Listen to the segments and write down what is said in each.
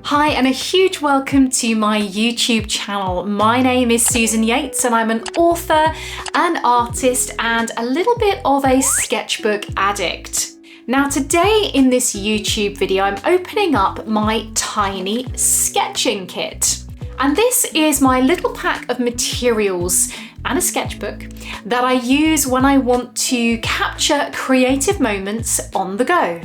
Hi, and a huge welcome to my YouTube channel. My name is Susan Yates and I'm an author, an artist, and a little bit of a sketchbook addict. Now today in this YouTube video, I'm opening up my tiny sketching kit. And this is my little pack of materials and a sketchbook that I use when I want to capture creative moments on the go.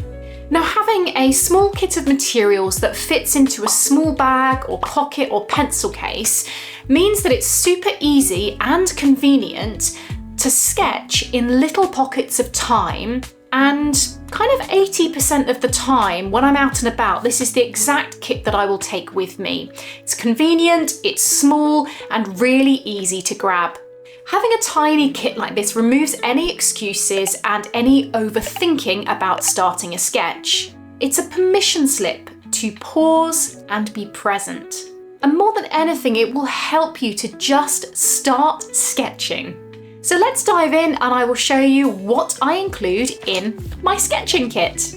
Now, having a small kit of materials that fits into a small bag or pocket or pencil case means that it's super easy and convenient to sketch in little pockets of time, and kind of 80% of the time when I'm out and about, this is the exact kit that I will take with me. It's convenient, it's small, and really easy to grab. Having a tiny kit like this removes any excuses and any overthinking about starting a sketch. It's a permission slip to pause and be present. And more than anything, it will help you to just start sketching. So let's dive in and I will show you what I include in my sketching kit.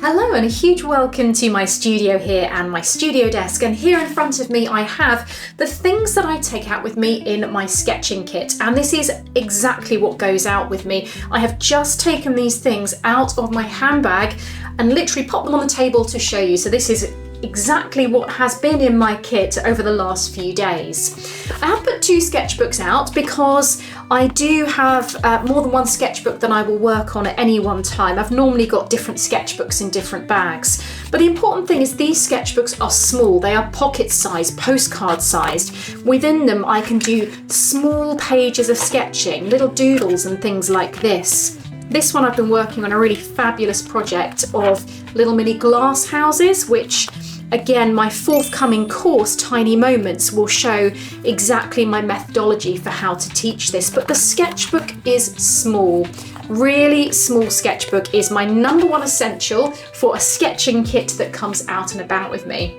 Hello and a huge welcome to my studio here and my studio desk, and here in front of me I have the things that I take out with me in my sketching kit, and this is exactly what goes out with me. I have just taken these things out of my handbag and literally popped them on the table to show you. So this is exactly what has been in my kit over the last few days. I have put 2 sketchbooks out because I do have more than one sketchbook that I will work on at any one time. I've normally got different sketchbooks in different bags. But the important thing is these sketchbooks are small. They are pocket sized, postcard sized. Within them I can do small pages of sketching, little doodles and things like this. This one I've been working on a really fabulous project of little mini glass houses, which again, my forthcoming course, Tiny Moments, will show exactly my methodology for how to teach this. But the sketchbook is small. Really small sketchbook is my number one essential for a sketching kit that comes out and about with me.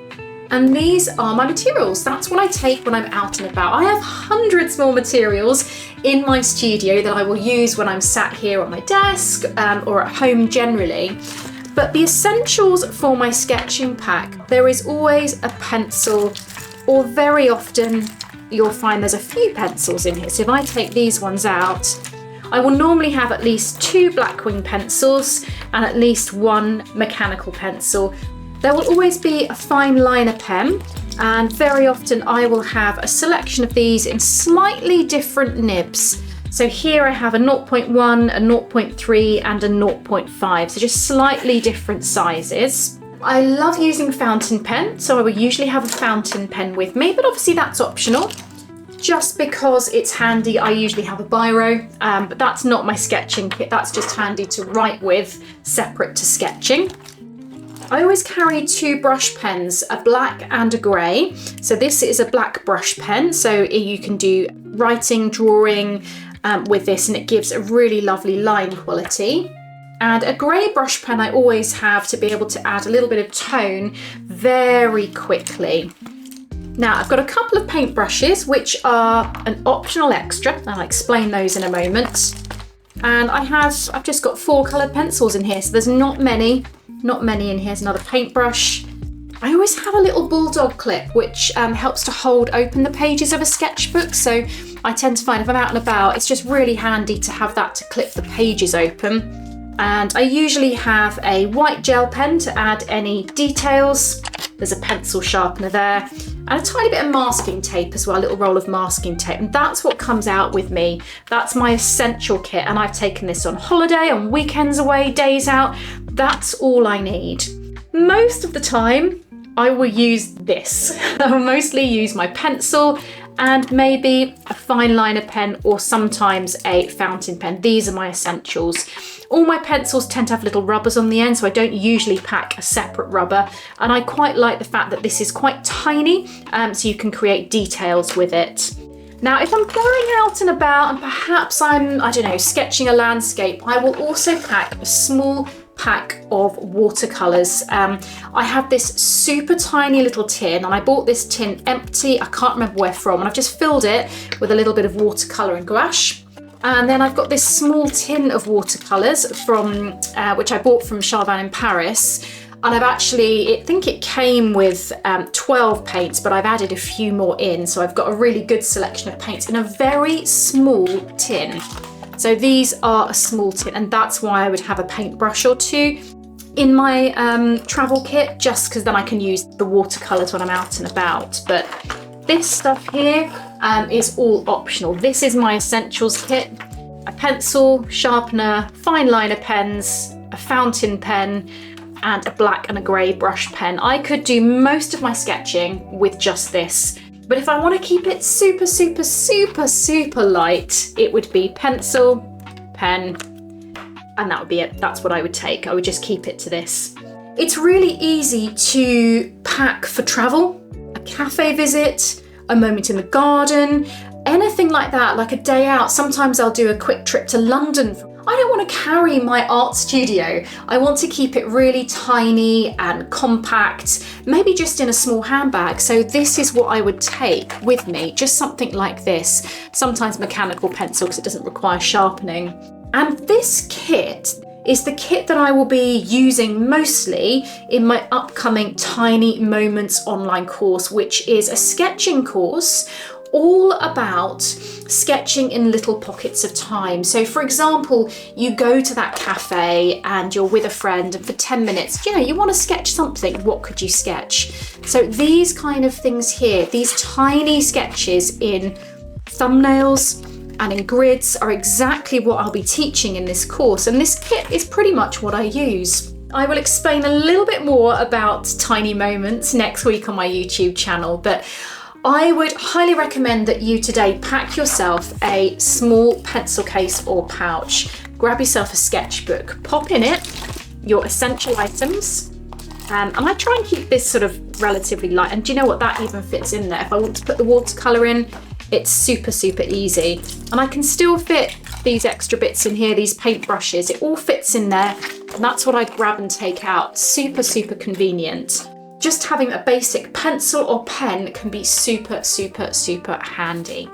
And these are my materials. That's what I take when I'm out and about. I have hundreds more materials in my studio that I will use when I'm sat here on my desk or at home generally. But the essentials for my sketching pack, there is always a pencil, or very often you'll find there's a few pencils in here. So if I take these ones out, I will normally have at least 2 Blackwing pencils and at least 1 mechanical pencil. There will always be a fine liner pen, and very often I will have a selection of these in slightly different nibs. So here I have a 0.1, a 0.3 and a 0.5, so just slightly different sizes. I love using fountain pen, so I will usually have a fountain pen with me, but obviously that's optional. Just because it's handy, I usually have a biro, but that's not my sketching kit, that's just handy to write with, separate to sketching. I always carry 2 brush pens, a black and a grey. So this is a black brush pen, so you can do writing, drawing with this, and it gives a really lovely line quality. And a grey brush pen I always have to be able to add a little bit of tone very quickly. Now I've got a couple of paint brushes which are an optional extra, and I'll explain those in a moment. And I've just got 4 coloured pencils in here, so there's not many in here. There's another paintbrush. I always have a little Bulldog clip which helps to hold open the pages of a sketchbook, so I tend to find if I'm out and about it's just really handy to have that to clip the pages open. And I usually have a white gel pen to add any details. There's a pencil sharpener there, and a tiny bit of masking tape as well, a little roll of masking tape, and that's what comes out with me. That's my essential kit, and I've taken this on holiday, on weekends away, days out. That's all I need. Most of the time I will use this. I will mostly use my pencil and maybe a fine liner pen or sometimes a fountain pen. These are my essentials. All my pencils tend to have little rubbers on the end, so I don't usually pack a separate rubber, and I quite like the fact that this is quite tiny, so you can create details with it. Now, if I'm going out and about and perhaps I'm, sketching a landscape, I will also pack a small pack of watercolours. I have this super tiny little tin, and I bought this tin empty, I can't remember where from, and I've just filled it with a little bit of watercolour and gouache. And then I've got this small tin of watercolours from which I bought from Charvan in Paris. And I've actually, I think it came with 12 paints, but I've added a few more in. So I've got a really good selection of paints in a very small tin. So these are a small tin, and that's why I would have a paintbrush or two in my travel kit, just because then I can use the watercolours when I'm out and about. But this stuff here is all optional. This is my essentials kit: a pencil, sharpener, fine liner pens, a fountain pen, and a black and a grey brush pen. I could do most of my sketching with just this, but if I want to keep it super, super, super, super light, it would be pencil, pen, and that would be it. That's what I would take. I would just keep it to this. It's really easy to pack for travel, a cafe visit, a moment in the garden, anything like that, like a day out. Sometimes I'll do a quick trip to London. I don't want to carry my art studio. I want to keep it really tiny and compact, maybe just in a small handbag. So this is what I would take with me, just something like this. Sometimes mechanical pencil because it doesn't require sharpening. And this kit is the kit that I will be using mostly in my upcoming Tiny Moments online course, which is a sketching course all about sketching in little pockets of time. So for example, you go to that cafe and you're with a friend, and for 10 minutes, you want to sketch something. What could you sketch? So these kind of things here, these tiny sketches in thumbnails and in grids, are exactly what I'll be teaching in this course. And this kit is pretty much what I use. I will explain a little bit more about Tiny Moments next week on my YouTube channel, but I would highly recommend that you today pack yourself a small pencil case or pouch. Grab yourself a sketchbook, pop in it your essential items, and I try and keep this sort of relatively light. And do you know what? That even fits in there. If I want to put the watercolour in, it's super, super easy. And I can still fit these extra bits in here, these paint brushes. It all fits in there, and that's what I grab and take out. Super, super convenient. Just having a basic pencil or pen can be super, super, super handy.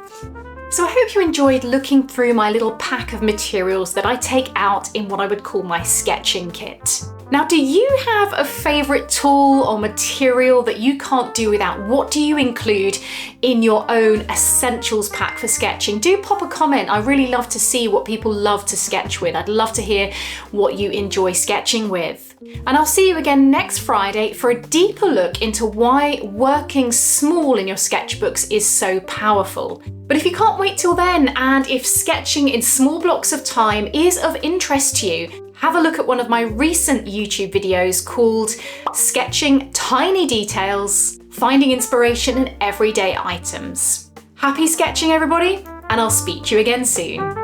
So I hope you enjoyed looking through my little pack of materials that I take out in what I would call my sketching kit. Now, do you have a favourite tool or material that you can't do without? What do you include in your own essentials pack for sketching? Do pop a comment. I really love to see what people love to sketch with. I'd love to hear what you enjoy sketching with. And I'll see you again next Friday for a deeper look into why working small in your sketchbooks is so powerful. But if you can't wait till then, and if sketching in small blocks of time is of interest to you, have a look at one of my recent YouTube videos called Sketching Tiny Details, Finding Inspiration in Everyday Items. Happy sketching, everybody, and I'll speak to you again soon.